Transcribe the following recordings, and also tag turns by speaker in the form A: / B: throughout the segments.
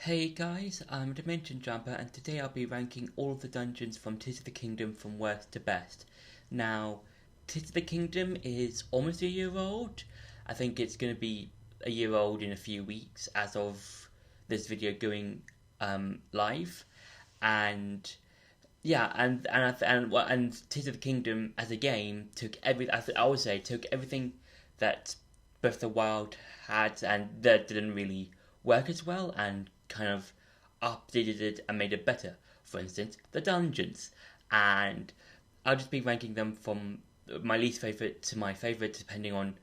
A: Hey guys, I'm Dimension Jumper and today I'll be ranking all of the dungeons from Tears of the Kingdom from worst to best. Now, Tears of the Kingdom is almost a year old. I think it's going to be a year old in a few weeks as of this video going live. And yeah, and Tears of the Kingdom as a game took I would say took everything that Breath of the Wild had and that didn't really work as well and kind of updated it and made it better. For instance, the dungeons, and I'll just be ranking them from my least favorite to my favorite, depending on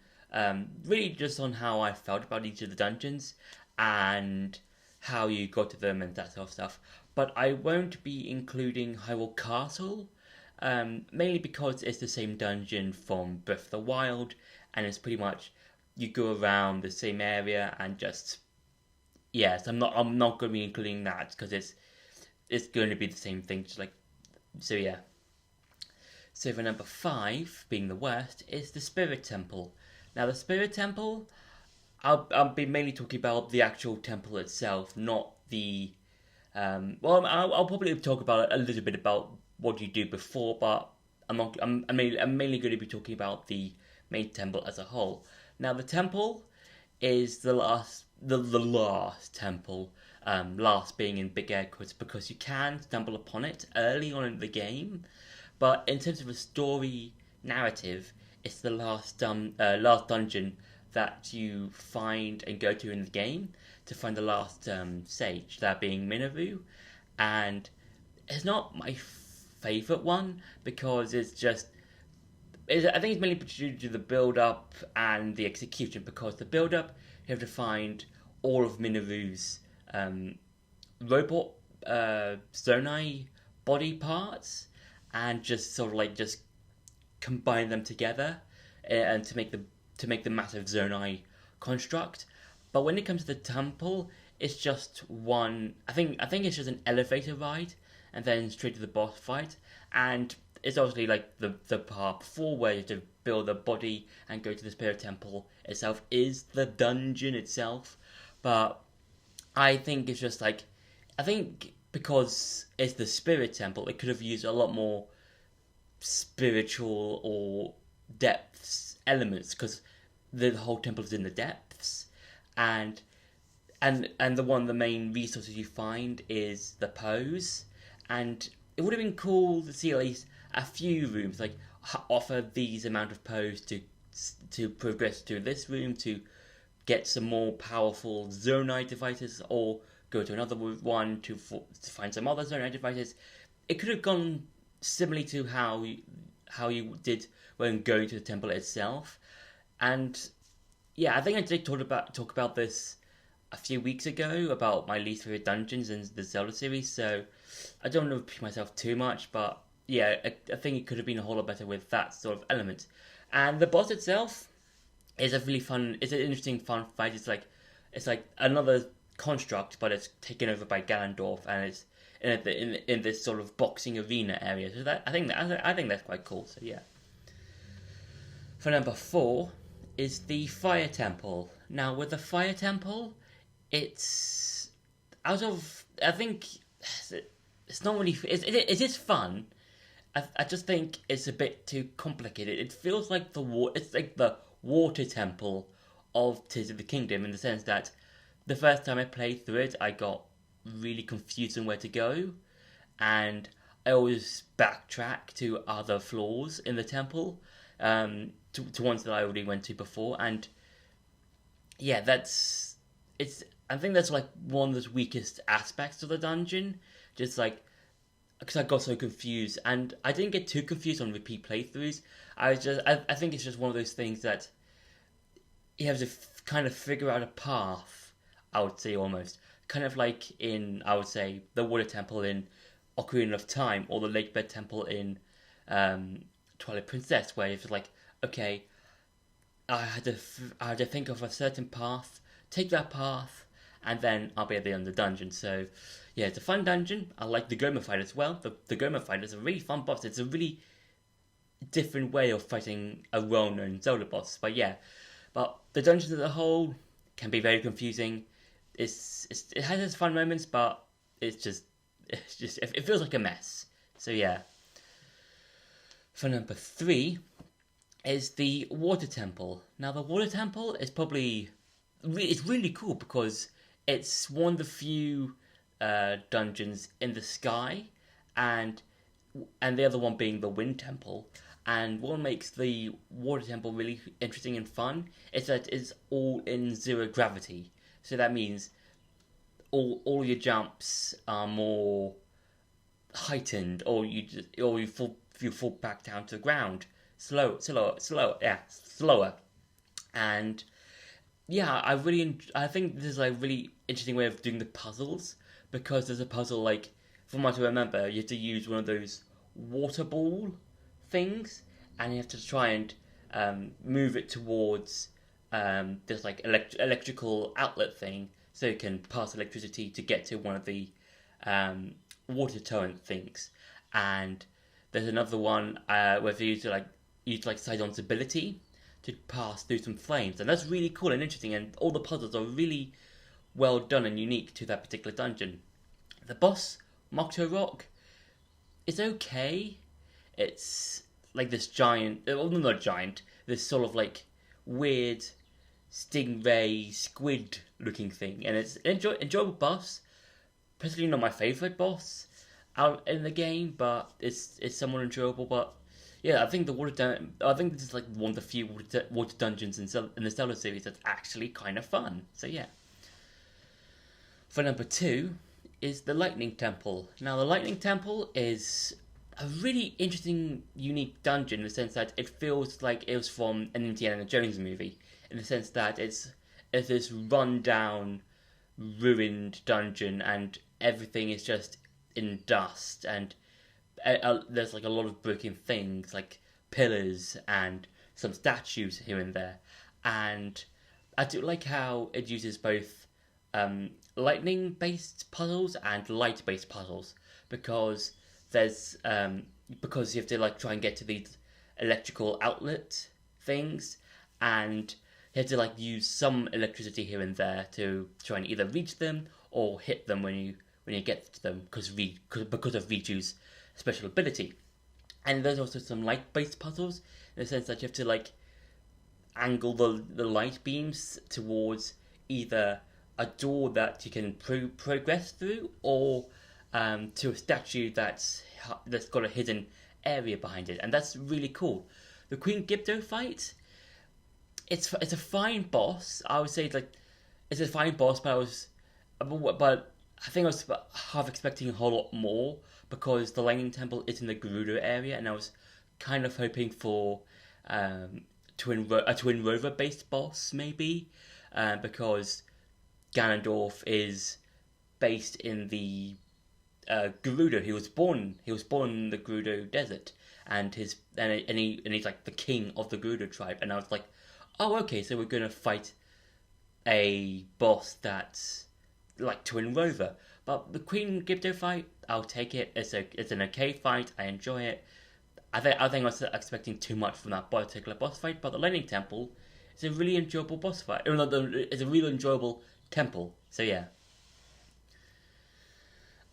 A: really just on how I felt about each of the dungeons and how you got to them and that sort of stuff. But I won't be including Hyrule Castle, mainly because it's the same dungeon from Breath of the Wild, and it's pretty much you go around the same area and just yes, I'm not going to be including that because it's going to be the same thing. Just like so, yeah. So for number five, being the worst, is the Spirit Temple. Now the Spirit Temple, I'll be mainly talking about the actual temple itself, not the. I'll probably talk about a little bit about what you do before, but I'm not. I'm mainly going to be talking about the main temple as a whole. Now the temple is the last temple, last being in big air quotes because you can stumble upon it early on in the game, but in terms of a story narrative, it's the last dungeon that you find and go to in the game to find the last sage, that being Minoru, and it's not my favorite one because I think it's mainly due to the build up and the execution. Because the build up, you have to find all of Minoru's robot Zonai body parts and just sort of like just combine them together and to make the massive Zonai construct. But when it comes to the temple, it's just one. I think it's just an elevator ride and then straight to the boss fight. And it's obviously like the part before where you have to build a body and go to the Spirit Temple itself is the dungeon itself. But I think it's just like I think because it's the Spirit Temple, it could have used a lot more spiritual or depths elements because the whole temple is in the depths, and the main resources you find is the pose, and it would have been cool to see at least a few rooms like offer these amount of pose to progress to this room to get some more powerful Zonite devices, or go to another one to find some other Zonite devices. It could have gone similarly to how you did when going to the temple itself, and yeah, I think I did talk about this a few weeks ago about my least favorite dungeons in the Zelda series. So I don't want to repeat myself too much, but yeah, I think it could have been a whole lot better with that sort of element. And the boss itself is it's an interesting fun fight. It's like another construct, but it's taken over by Ganondorf, and it's in this sort of boxing arena area. So I think that's quite cool. So yeah. For number four is the Fire Temple. Now with the Fire Temple, it's out of I think it's not really it is fun. I just think it's a bit too complicated. It feels like it's like the water temple of Tears of the Kingdom, in the sense that the first time I played through it, I got really confused on where to go, and I always backtrack to other floors in the temple, to ones that I already went to before, and yeah, I think that's like one of the weakest aspects of the dungeon, just like because I got so confused, and I didn't get too confused on repeat playthroughs. I think it's just one of those things that you have to kind of figure out a path. I would say almost kind of like in I would say the Water Temple in Ocarina of Time, or the Lakebed Temple in Twilight Princess, where it's like, okay, I had to think of a certain path, take that path, and then I'll be at the end of the dungeon. So yeah, it's a fun dungeon. I like the Goma fight as well. The Goma fight is a really fun boss. It's a really different way of fighting a well-known Zelda boss. But yeah, but the dungeons as a whole can be very confusing. it has its fun moments, but it feels like a mess. So yeah. For number 3 is the water temple. Now the water temple is it's really cool because it's one of the few dungeons in the sky, and the other one being the wind temple. And what makes the water temple really interesting and fun is that it's all in zero gravity. So that means all your jumps are more heightened, or you fall back down to the ground slower. And yeah, I think this is like a really interesting way of doing the puzzles, because there's a puzzle, like, from what I remember, you have to use one of those water ball things, and you have to try and move it towards this like electrical outlet thing, so you can pass electricity to get to one of the water torrent things. And there's another one where you use Sidon's ability to pass through some flames, and that's really cool and interesting. And all the puzzles are really well done and unique to that particular dungeon. The boss, Mokto Rock, is okay. It's like this giant, well, not giant, this sort of like weird stingray squid looking thing, and it's an enjoyable boss. Personally, not my favourite boss out in the game, but it's somewhat enjoyable. But yeah, I think I think this is like one of the few water dungeons in the Zelda series that's actually kind of fun. So yeah. For number 2 is the Lightning Temple. Now the Lightning Temple is a really interesting, unique dungeon in the sense that it feels like it was from an Indiana Jones movie, in the sense that it's this run-down, ruined dungeon, and everything is just in dust, and there's like a lot of broken things, like pillars and some statues here and there. And I do like how it uses both lightning-based puzzles and light-based puzzles, because because you have to like try and get to these electrical outlet things, and you have to like use some electricity here and there to try and either reach them or hit them when you get to them, because of Riju's special ability. And there's also some light-based puzzles, in the sense that you have to like angle the light beams towards either a door that you can progress through, or to a statue that's got a hidden area behind it, and that's really cool. The Queen Gibdo fight, it's a fine boss. I would say it's a fine boss, but I think I was half expecting a whole lot more, because the Lightning Temple is in the Gerudo area, and I was kind of hoping for a Twin Rover based boss maybe, because Ganondorf is based in the Gerudo. He was born in the Gerudo desert, and he's like the king of the Gerudo tribe. And I was like, oh, okay, so we're gonna fight a boss that's like Twin Rover. But the Queen Gibdo fight, I'll take it. It's an okay fight. I enjoy it. I think I was expecting too much from that particular boss fight, but the Lightning Temple is a really enjoyable boss fight. It's a really enjoyable temple. So yeah.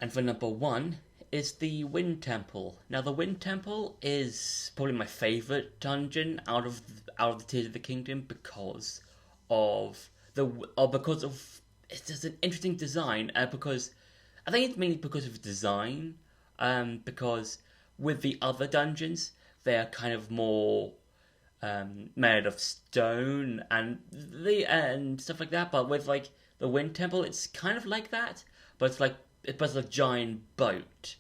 A: And for number 1 is the Wind Temple. Now the Wind Temple is probably my favourite dungeon out of the Tears of the Kingdom, because it's just an interesting design. Because I think it's mainly because of design. Because with the other dungeons, they are kind of more made of stone and stuff like that. But with like the Wind Temple, it's kind of like that, but it's a giant boat.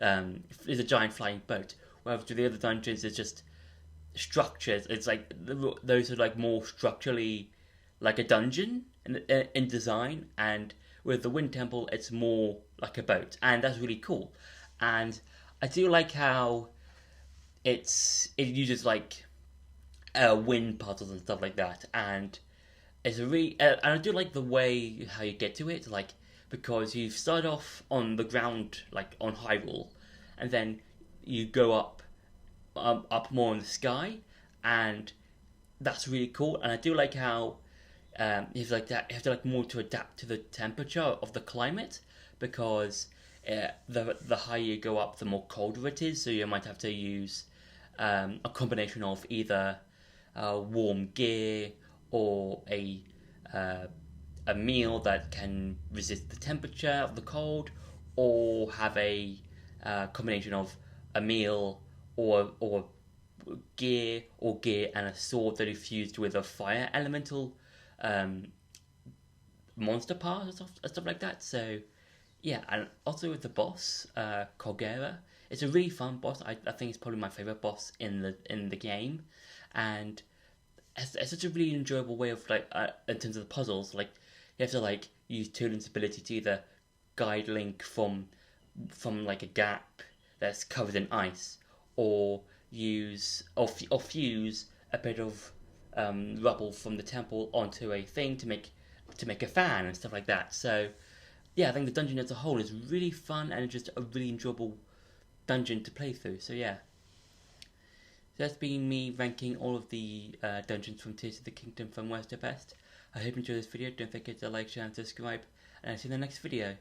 A: It's a giant flying boat. Whereas with the other dungeons, it's just structures. It's like those are like more structurally like a dungeon in design, and with the Wind Temple, it's more like a boat, and that's really cool. And I do like how it uses like wind puzzles and stuff like that, and it's and I do like the way how you get to it, like, because you start off on the ground, like on Hyrule, and then you go up more in the sky, and that's really cool. And I do like how you have like that. You have to like more to adapt to the temperature of the climate because the higher you go up, the more colder it is. So you might have to use a combination of either warm gear or a meal that can resist the temperature of the cold, or have a combination of a meal or gear and a sword that is fused with a fire elemental um, monster part and stuff like that. So yeah, and also with the boss, Kogera, it's a really fun boss. I think it's probably my favorite boss in the game, and it's such a really enjoyable way of like in terms of the puzzles. Like you have to like use Tulin's ability to either guide Link from like a gap that's covered in ice, or or fuse a bit of rubble from the temple onto a thing to make a fan and stuff like that. So yeah, I think the dungeon as a whole is really fun and just a really enjoyable dungeon to play through. So yeah, so that's been me ranking all of the dungeons from Tears of the Kingdom from worst to best. I hope you enjoyed this video. Don't forget to like, share, and subscribe, and I'll see you in the next video.